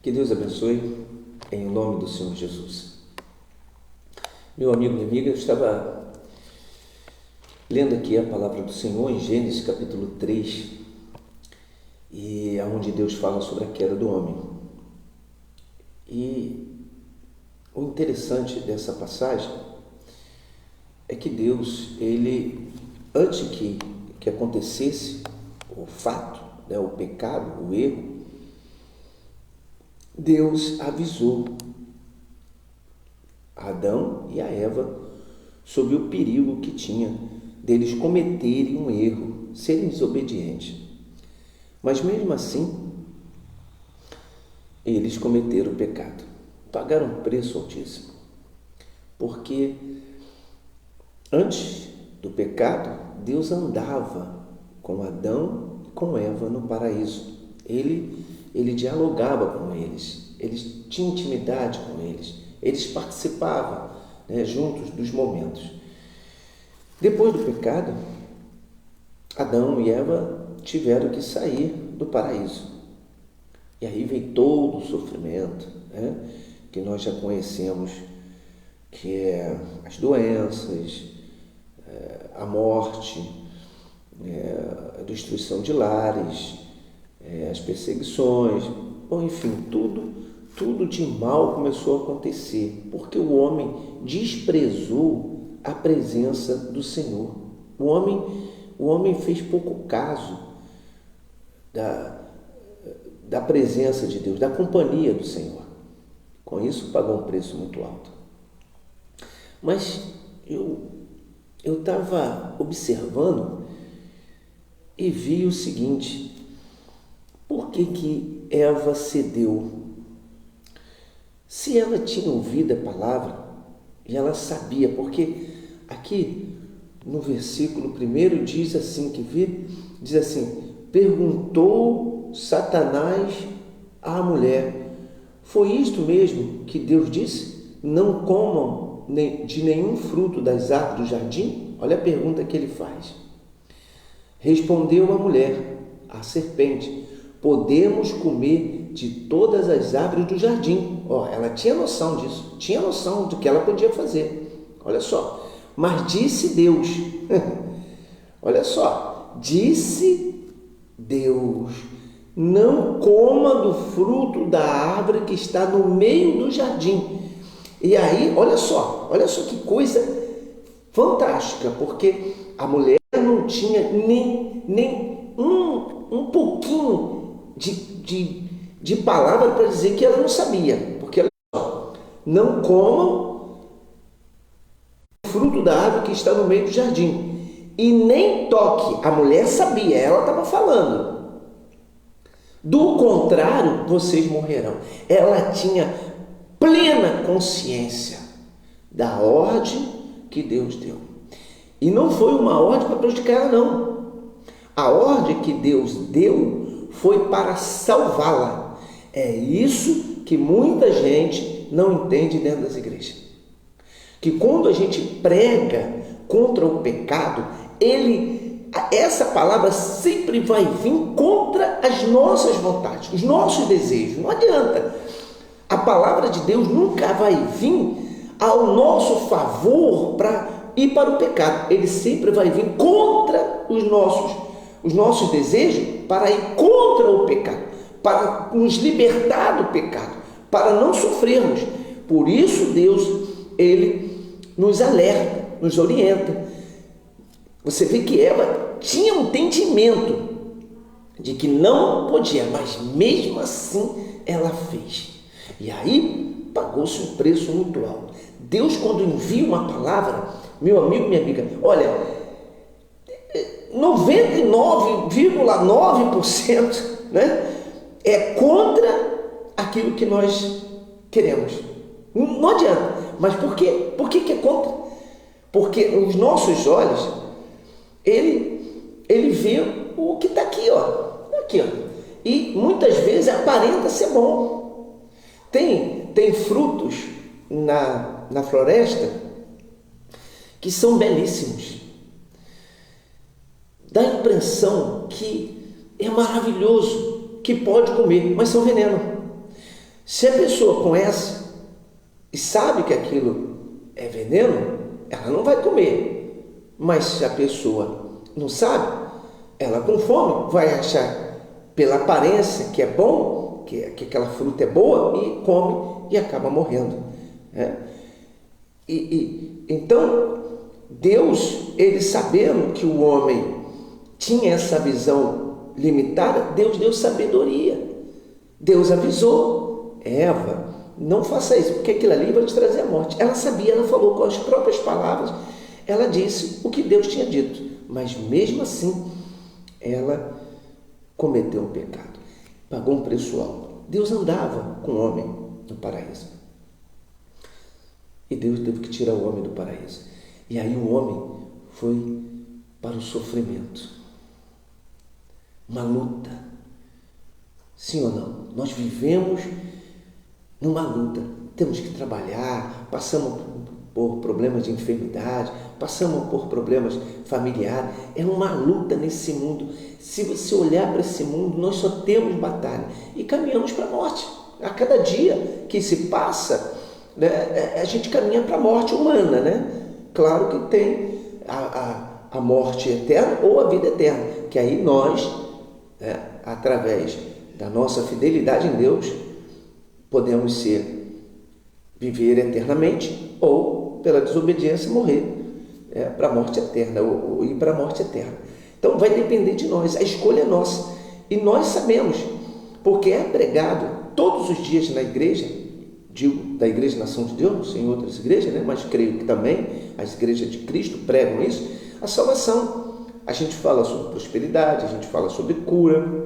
Que Deus abençoe, em nome do Senhor Jesus. Meu amigo, minha amiga, eu estava lendo aqui a palavra do Senhor em Gênesis capítulo 3, e é onde Deus fala sobre a queda do homem. E o interessante dessa passagem é que Deus, ele, antes que acontecesse o fato, o pecado, o erro, Deus avisou Adão e a Eva sobre o perigo que tinha deles cometerem um erro, serem desobedientes. Mas mesmo assim, eles cometeram o pecado, pagaram um preço altíssimo, porque antes do pecado, Deus andava com Adão e com Eva no paraíso. Ele dialogava com eles, eles tinham intimidade com eles participavam, juntos dos momentos. Depois do pecado, Adão e Eva tiveram que sair do paraíso. E aí vem todo o sofrimento, que nós já conhecemos, que é as doenças, a morte, a destruição de lares, as perseguições, enfim, tudo de mal começou a acontecer, porque o homem desprezou a presença do Senhor. O homem fez pouco caso da presença de Deus, da companhia do Senhor. Com isso, pagou um preço muito alto. Mas eu estava observando e vi o seguinte: por que Eva cedeu? Se ela tinha ouvido a palavra e ela sabia, porque aqui no versículo 1 diz assim, diz assim: perguntou Satanás à mulher, foi isto mesmo que Deus disse? Não comam de nenhum fruto das árvores do jardim? Olha a pergunta que ele faz. Respondeu a mulher, a serpente: podemos comer de todas as árvores do jardim. Ela tinha noção disso, tinha noção do que ela podia fazer. Olha só, mas disse Deus, olha só, disse Deus: não coma do fruto da árvore que está no meio do jardim. E aí, olha só que coisa fantástica, porque a mulher não tinha nem um pouquinho de palavra para dizer que ela não sabia, porque olha só, não comam o fruto da árvore que está no meio do jardim, e nem toque. A mulher sabia, ela estava falando, do contrário, vocês morrerão. Ela tinha plena consciência da ordem que Deus deu, e não foi uma ordem para prejudicar ela, não. A ordem que Deus deu foi para salvá-la. É isso que muita gente não entende dentro das igrejas. Que quando a gente prega contra o pecado, essa palavra sempre vai vir contra as nossas vontades, os nossos desejos. Não adianta. A palavra de Deus nunca vai vir ao nosso favor para ir para o pecado. Ele sempre vai vir contra os nossos desejos, para ir contra o pecado, para nos libertar do pecado, para não sofrermos. Por isso Deus, ele nos alerta, nos orienta. Você vê que Eva tinha um entendimento de que não podia, mas mesmo assim ela fez. E aí pagou-se um preço muito alto. Deus, quando envia uma palavra, meu amigo, minha amiga, olha, 99,9%, é contra aquilo que nós queremos. Não adianta. Mas por quê? Por que é contra? Porque os nossos olhos, ele vê o que está aqui, aqui, e muitas vezes aparenta ser bom. Tem frutos na floresta que são belíssimos. Dá a impressão que é maravilhoso, que pode comer, mas são veneno. Se a pessoa conhece e sabe que aquilo é veneno, ela não vai comer. Mas se a pessoa não sabe, ela com fome vai achar pela aparência que é bom, que aquela fruta é boa, e come e acaba morrendo, né? Então, Deus, ele sabendo que o homem tinha essa visão limitada, Deus deu sabedoria. Deus avisou: Eva, não faça isso, porque aquilo ali vai te trazer a morte. Ela sabia, ela falou com as próprias palavras, ela disse o que Deus tinha dito, mas mesmo assim, ela cometeu um pecado, pagou um preço alto. Deus andava com o homem no paraíso, e Deus teve que tirar o homem do paraíso. E aí o homem foi para o sofrimento, uma luta. Sim ou não? Nós vivemos numa luta, temos que trabalhar, passamos por problemas de enfermidade, passamos por problemas familiares, é uma luta nesse mundo. Se você olhar para esse mundo, nós só temos batalha e caminhamos para a morte. A cada dia que se passa, né, a gente caminha para a morte humana, né? Claro que tem a morte eterna ou a vida eterna, que aí nós, né, através da nossa fidelidade em Deus, podemos viver eternamente, ou pela desobediência morrer para a morte eterna, ou ir para a morte eterna. Então vai depender de nós, a escolha é nossa, e nós sabemos, porque é pregado todos os dias na igreja, digo da Igreja Nação de Deus, não sei em outras igrejas, né? Mas creio que também as igrejas de Cristo pregam isso, a salvação. A gente fala sobre prosperidade, a gente fala sobre cura,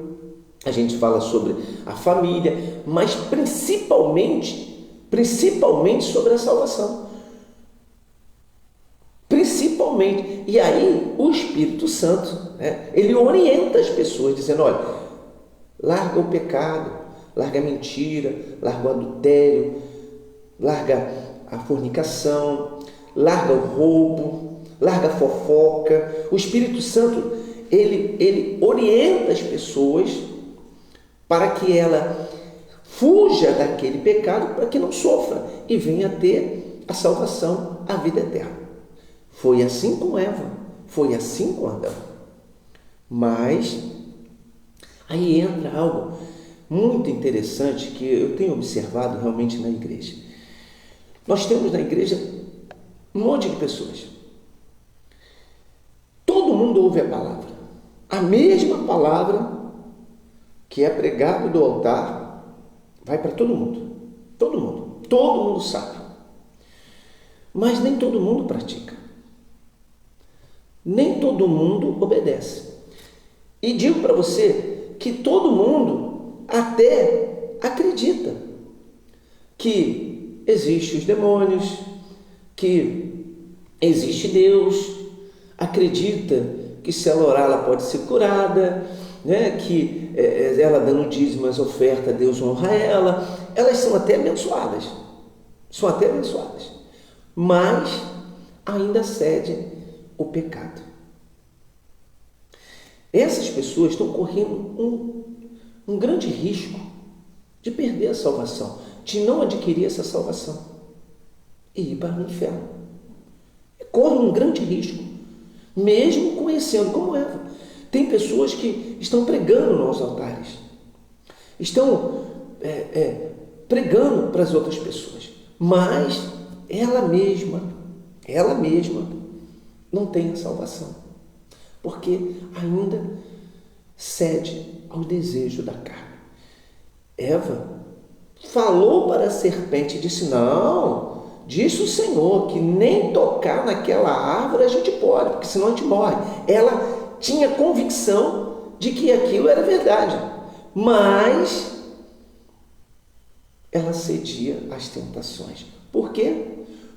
a gente fala sobre a família, mas principalmente sobre a salvação. Principalmente. E aí o Espírito Santo, né, ele orienta as pessoas, dizendo: olha, larga o pecado, larga a mentira, larga o adultério, larga a fornicação, larga o roubo, larga a fofoca. O Espírito Santo, ele orienta as pessoas para que ela fuja daquele pecado, para que não sofra e venha ter a salvação, a vida eterna. Foi assim com Eva, foi assim com Adão. Mas aí entra algo muito interessante que eu tenho observado realmente na igreja. Nós temos na igreja um monte de pessoas. Todo mundo ouve a palavra. A mesma palavra que é pregado do altar vai para todo mundo. Todo mundo. Todo mundo sabe. Mas nem todo mundo pratica. Nem todo mundo obedece. E digo para você que todo mundo até acredita que existem os demônios, que existe Deus, acredita que se ela orar ela pode ser curada, né? Que ela dando dízimos, oferta, Deus honra ela. Elas são até abençoadas, mas ainda cedem o pecado. Essas pessoas estão correndo um grande risco de perder a salvação, de não adquirir essa salvação e ir para o inferno. Corre um grande risco, mesmo conhecendo, como Eva. Tem pessoas que estão pregando nos altares, estão pregando para as outras pessoas, mas ela mesma não tem a salvação, porque ainda cede ao desejo da carne. Eva falou para a serpente e disse: não, disse o Senhor que nem tocar naquela árvore a gente pode, porque senão a gente morre. Ela tinha convicção de que aquilo era verdade, mas ela cedia às tentações. Por quê?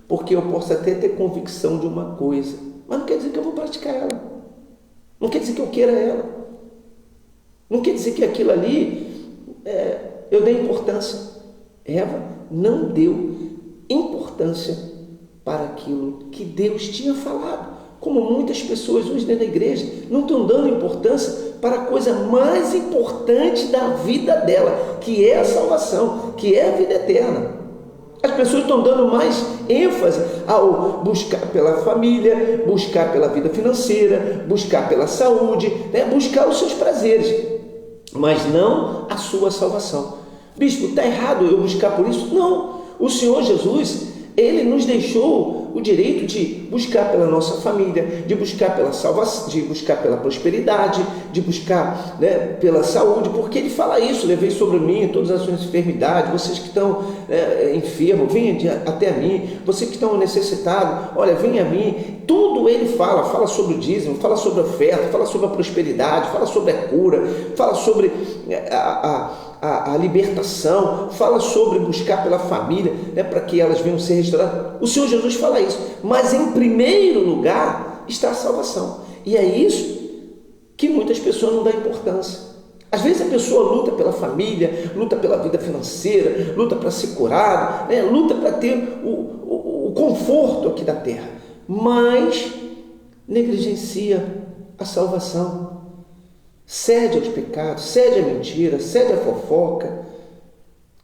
Porque eu posso até ter convicção de uma coisa, mas não quer dizer que eu vou praticar ela. Não quer dizer que eu queira ela. Não quer dizer que aquilo ali eu dei importância. Eva não deu importância para aquilo que Deus tinha falado. Como muitas pessoas hoje dentro da igreja não estão dando importância para a coisa mais importante da vida dela, que é a salvação, que é a vida eterna. As pessoas estão dando mais ênfase ao buscar pela família, buscar pela vida financeira, buscar pela saúde, né? Buscar os seus prazeres, mas não a sua salvação. Bispo, está errado eu buscar por isso? Não, o Senhor Jesus, Ele nos deixou o direito de buscar pela nossa família, de buscar pela salvação, de buscar pela prosperidade, de buscar, né, pela saúde, porque Ele fala isso: levei sobre mim todas as suas enfermidades, vocês que estão enfermos, venham até a mim, vocês que estão necessitados, olha, venham a mim. Tudo Ele fala sobre o dízimo, fala sobre a oferta, fala sobre a prosperidade, fala sobre a cura, fala sobre a libertação, fala sobre buscar pela família, né, para que elas venham ser restauradas. O Senhor Jesus fala isso, mas em primeiro lugar está a salvação, e é isso que muitas pessoas não dão importância. Às vezes a pessoa luta pela família, luta pela vida financeira, luta para ser curado, né, luta para ter o conforto aqui da terra, mas negligencia a salvação. Cede aos pecados, cede à mentira, cede à fofoca,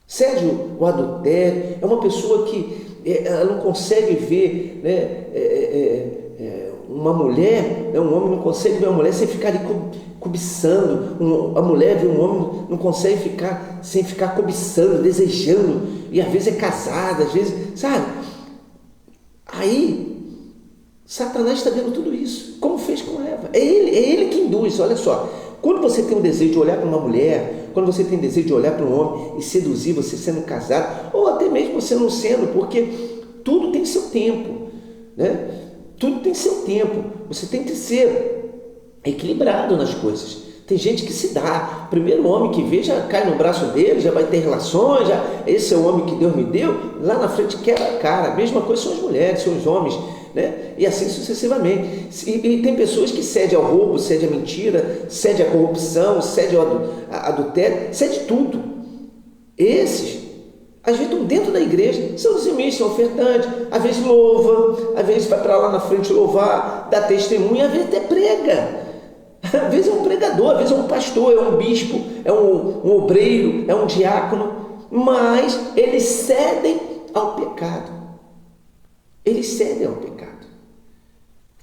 cede o adultério. É uma pessoa que ela não consegue ver, né, uma mulher, né, um homem não consegue ver uma mulher sem ficar ali cobiçando. A mulher vê um homem, não consegue ficar sem ficar cobiçando, desejando, e às vezes é casada, às vezes, sabe? Aí Satanás está vendo tudo isso, como fez com Eva. É ele que induz. Olha só, quando você tem um desejo de olhar para uma mulher, quando você tem desejo de olhar para um homem e seduzir, você sendo casado, ou até mesmo você não sendo, porque tudo tem seu tempo, né? Tudo tem seu tempo. Você tem que ser equilibrado nas coisas. Tem gente que se dá. O primeiro homem que vê já cai no braço dele, já vai ter relações, já, esse é o homem que Deus me deu, lá na frente quebra a cara. A mesma coisa são as mulheres, são os homens, né? E assim sucessivamente. E tem pessoas que cedem ao roubo, cedem à mentira, cedem à corrupção, cedem ao adultério, cedem tudo. Esses, às vezes, estão dentro da igreja, são dizimistas, são ofertantes, às vezes louva, às vezes vai para lá na frente louvar, dá testemunho, às vezes até prega. Às vezes é um pregador, às vezes é um pastor, é um bispo, é um obreiro, é um diácono, mas eles cedem ao pecado. Eles cedem ao pecado.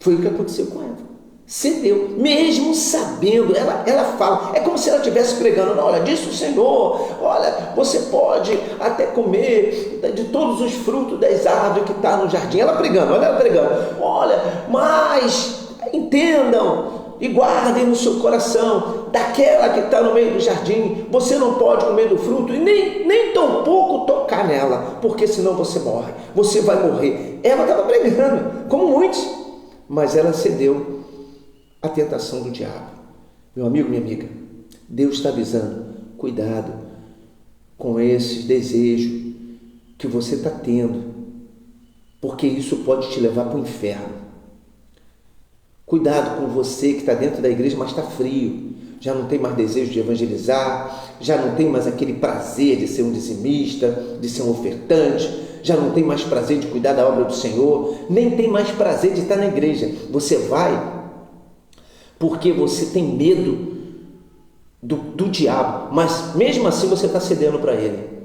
Foi o que aconteceu com Eva. Cedeu, mesmo sabendo. Ela fala, é como se ela estivesse pregando: olha, disse o Senhor, olha, você pode até comer de todos os frutos das árvores que está no jardim. Ela pregando, olha, mas entendam e guardem no seu coração daquela que está no meio do jardim. Você não pode comer do fruto e nem tampouco tocar nela, porque senão você morre, você vai morrer. Ela estava pregando, como muitos, mas ela cedeu à tentação do diabo. Meu amigo, minha amiga, Deus está avisando: cuidado com esses desejos que você está tendo, porque isso pode te levar para o inferno. Cuidado com você que está dentro da igreja, mas está frio, já não tem mais desejo de evangelizar, já não tem mais aquele prazer de ser um dizimista, de ser um ofertante, já não tem mais prazer de cuidar da obra do Senhor, nem tem mais prazer de estar na igreja. Você vai porque você tem medo do diabo, mas mesmo assim você está cedendo para ele.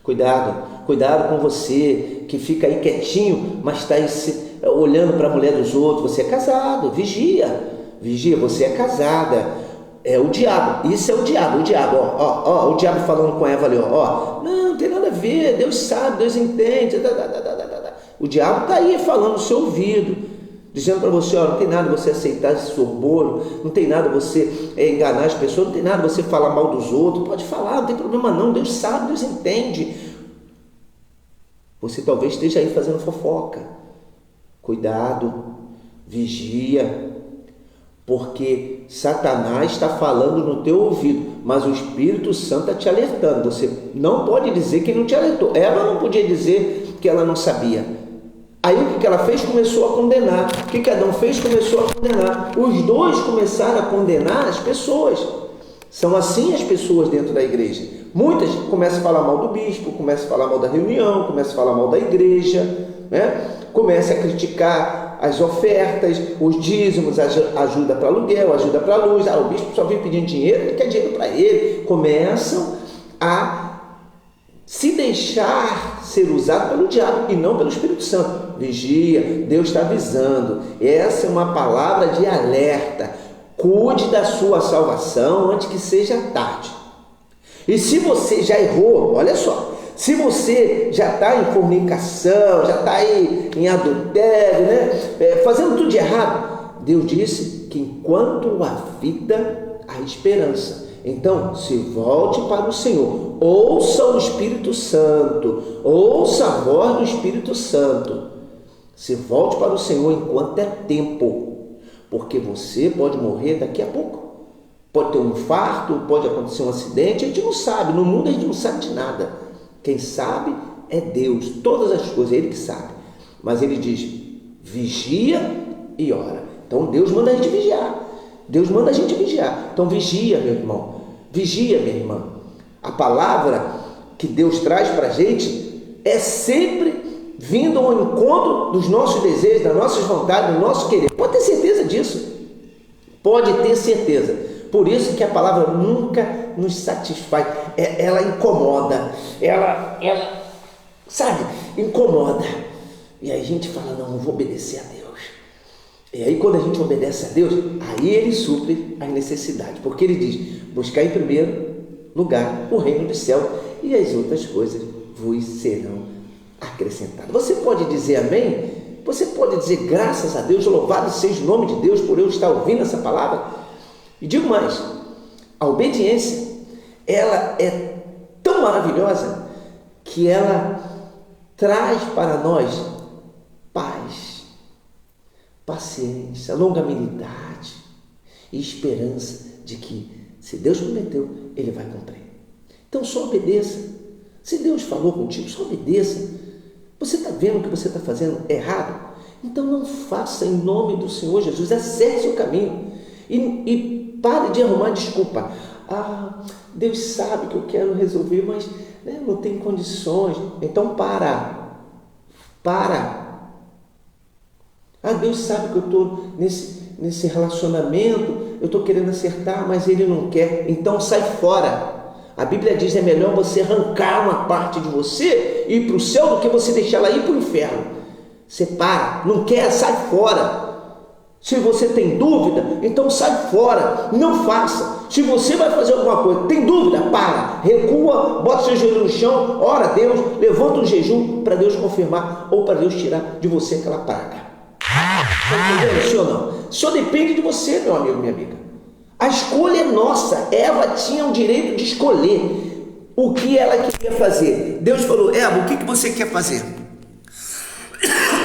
Cuidado com você que fica aí quietinho, mas está aí olhando para a mulher dos outros. Você é casado, vigia, você é casada. É o diabo, isso é o diabo, o diabo falando com Eva ali, não tem nada a ver, Deus sabe, Deus entende, o diabo está aí falando no seu ouvido, dizendo para você: não tem nada você aceitar esse soborno, não tem nada você enganar as pessoas, não tem nada você falar mal dos outros, pode falar, não tem problema não, Deus sabe, Deus entende. Você talvez esteja aí fazendo fofoca. Cuidado, vigia, porque Satanás está falando no teu ouvido, mas o Espírito Santo está te alertando. Você não pode dizer que não te alertou. Ela não podia dizer que ela não sabia. Aí o que ela fez? Começou a condenar. O que Adão fez? Começou a condenar. Os dois começaram a condenar as pessoas. São assim as pessoas dentro da igreja. Muitas começam a falar mal do bispo, começam a falar mal da reunião, começam a falar mal da igreja, né? Começam a criticar as ofertas, os dízimos, ajuda para aluguel, ajuda para luz. O bispo só vem pedindo dinheiro, ele quer dinheiro para ele. Começam a se deixar ser usado pelo diabo e não pelo Espírito Santo. Vigia, Deus está avisando. Essa é uma palavra de alerta. Cuide da sua salvação antes que seja tarde. E se você já errou, olha só, se você já está em fornicação, já está aí em adultério, fazendo tudo de errado, Deus disse que enquanto há vida, há esperança. Então, se volte para o Senhor, ouça o Espírito Santo, ouça a voz do Espírito Santo. Se volte para o Senhor enquanto é tempo, porque você pode morrer daqui a pouco. Pode ter um infarto, pode acontecer um acidente, a gente não sabe, no mundo a gente não sabe de nada. Quem sabe é Deus, todas as coisas, é Ele que sabe. Mas Ele diz, vigia e ora. Então Deus manda a gente vigiar. Deus manda a gente vigiar. Então vigia, meu irmão. Vigia, minha irmã. A palavra que Deus traz para a gente é sempre vindo ao encontro dos nossos desejos, das nossas vontades, do nosso querer. Pode ter certeza disso. Pode ter certeza. Por isso que a palavra nunca nos satisfaz. Ela incomoda. Ela sabe, incomoda. E aí a gente fala, não, eu vou obedecer a Deus. E aí quando a gente obedece a Deus, aí Ele supre as necessidades, porque Ele diz, buscar em primeiro lugar o reino dos céus e as outras coisas vos serão acrescentadas. Você pode dizer amém? Você pode dizer graças a Deus, louvado seja o nome de Deus por eu estar ouvindo essa palavra? E digo mais, a obediência, ela é tão maravilhosa que ela traz para nós paz, paciência, longanimidade e esperança de que, se Deus prometeu, Ele vai cumprir. Então só obedeça. Se Deus falou contigo, só obedeça. Você está vendo que você está fazendo errado? Então não faça em nome do Senhor Jesus. Acerte o caminho e pare de arrumar desculpa. Deus sabe que eu quero resolver, mas não tem condições. Então para. Deus sabe que eu estou nesse relacionamento, eu estou querendo acertar, mas Ele não quer, então sai fora. A Bíblia diz, é melhor você arrancar uma parte de você e ir para o céu do que você deixar ela ir para o inferno. Separa, não quer, sai fora. Se você tem dúvida, então sai fora, não faça. Se você vai fazer alguma coisa, tem dúvida, para, recua, bota seu joelho no chão, ora a Deus, levanta um jejum para Deus confirmar ou para Deus tirar de você aquela praga. Está entendendo, sim ou não? Só depende de você, meu amigo, minha amiga. A escolha é nossa. Eva tinha o direito de escolher o que ela queria fazer. Deus falou, Eva, o que você quer fazer?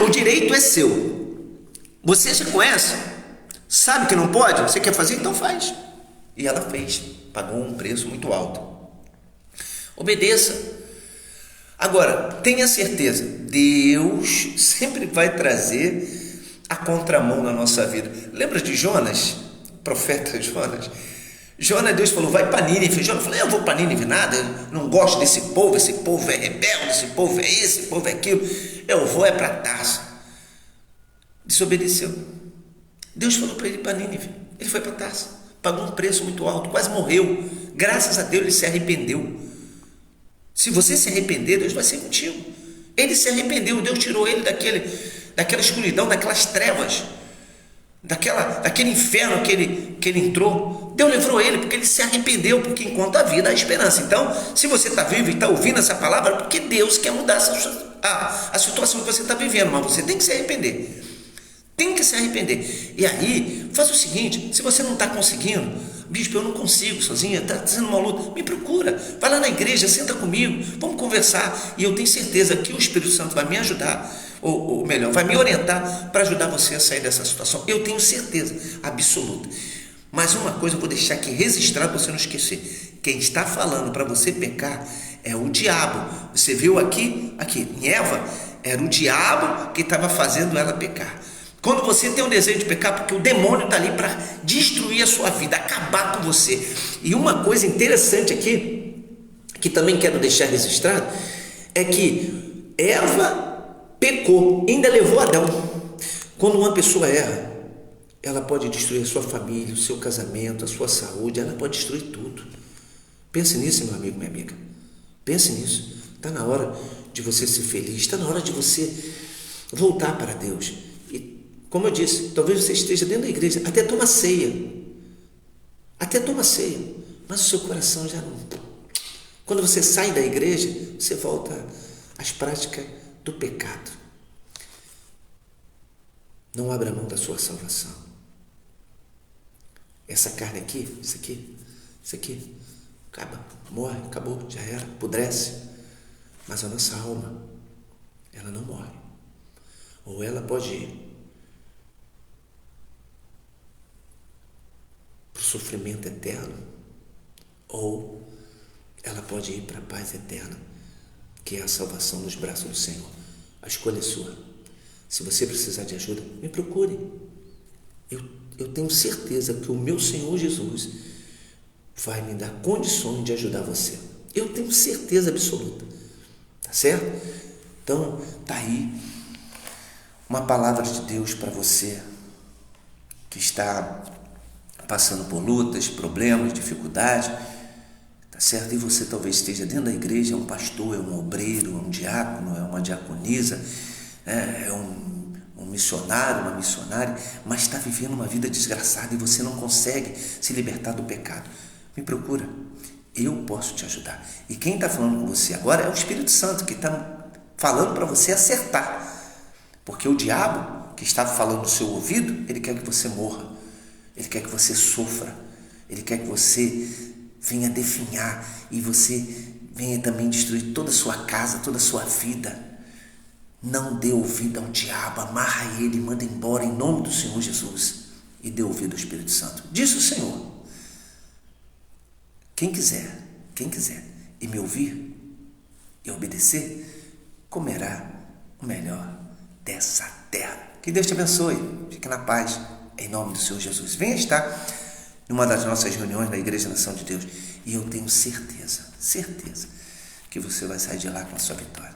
O direito é seu. Você já conhece? Sabe que não pode? Você quer fazer? Então faz. E ela fez. Pagou um preço muito alto. Obedeça. Agora, tenha certeza, Deus sempre vai trazer a contramão na nossa vida. Lembra de Jonas? O profeta Jonas? Deus falou, vai para Nínive. Jonas falou, eu vou para Nínive nada, eu não gosto desse povo é rebelde, esse povo é esse, esse povo é aquilo, eu vou para Tarso. Desobedeceu. Deus falou para ele ir para Nínive, ele foi para Tarso, pagou um preço muito alto, quase morreu. Graças a Deus ele se arrependeu. Se você se arrepender, Deus vai ser contigo. Ele se arrependeu, Deus tirou ele daquela escuridão, daquelas trevas, daquele inferno que ele entrou. Deus livrou ele porque ele se arrependeu, porque enquanto há vida há esperança. Então, se você está vivo e está ouvindo essa palavra, é porque Deus quer mudar a situação que você está vivendo, mas você tem que se arrepender. Tem que se arrepender. E aí, faz o seguinte, se você não está conseguindo, bispo, eu não consigo sozinha, está sendo uma luta, me procura, vai lá na igreja, senta comigo, vamos conversar, e eu tenho certeza que o Espírito Santo vai me ajudar, ou melhor, vai me orientar para ajudar você a sair dessa situação. Eu tenho certeza absoluta. Mas uma coisa eu vou deixar aqui registrado para você não esquecer: quem está falando para você pecar é o diabo. Você viu aqui em Eva, era o diabo que estava fazendo ela pecar. Quando você tem um desejo de pecar, porque o demônio está ali para destruir a sua vida, acabar com você. E uma coisa interessante aqui, que também quero deixar registrado, é que Eva pecou, ainda levou Adão. Quando uma pessoa erra, ela pode destruir a sua família, o seu casamento, a sua saúde, ela pode destruir tudo. Pense nisso, meu amigo, minha amiga. Pense nisso. Está na hora de você ser feliz, está na hora de você voltar para Deus. E, como eu disse, talvez você esteja dentro da igreja, até toma ceia, mas o seu coração já não. Quando você sai da igreja, você volta às práticas do pecado. Não abra mão da sua salvação. Essa carne aqui, isso aqui, acaba, morre, acabou, já era, apodrece. Mas a nossa alma, ela não morre. Ou ela pode ir para o sofrimento eterno, ou ela pode ir para a paz eterna, que é a salvação nos braços do Senhor. A escolha é sua. Se você precisar de ajuda, me procure. Eu tenho certeza que o meu Senhor Jesus vai me dar condições de ajudar você. Eu tenho certeza absoluta. Tá certo? Então, tá aí uma palavra de Deus para você que está passando por lutas, problemas, dificuldades, tá certo? E você talvez esteja dentro da igreja, é um pastor, é um obreiro, é um diácono, é uma diaconisa, é um missionário, uma missionária, mas está vivendo uma vida desgraçada e você não consegue se libertar do pecado. Me procura, eu posso te ajudar. E quem está falando com você agora é o Espírito Santo, que está falando para você acertar, porque o diabo que está falando no seu ouvido, ele quer que você morra, ele quer que você sofra, ele quer que você venha definhar e você venha também destruir toda a sua casa, toda a sua vida. Não dê ouvido ao diabo, amarra ele, manda embora em nome do Senhor Jesus e dê ouvido ao Espírito Santo. Disse o Senhor: quem quiser e me ouvir e obedecer, comerá o melhor dessa terra. Que Deus te abençoe, fique na paz, em nome do Senhor Jesus. Venha estar numa das nossas reuniões da Igreja Nação de Deus e eu tenho certeza que você vai sair de lá com a sua vitória.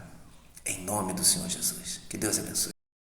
Em nome do Senhor Jesus. Que Deus abençoe.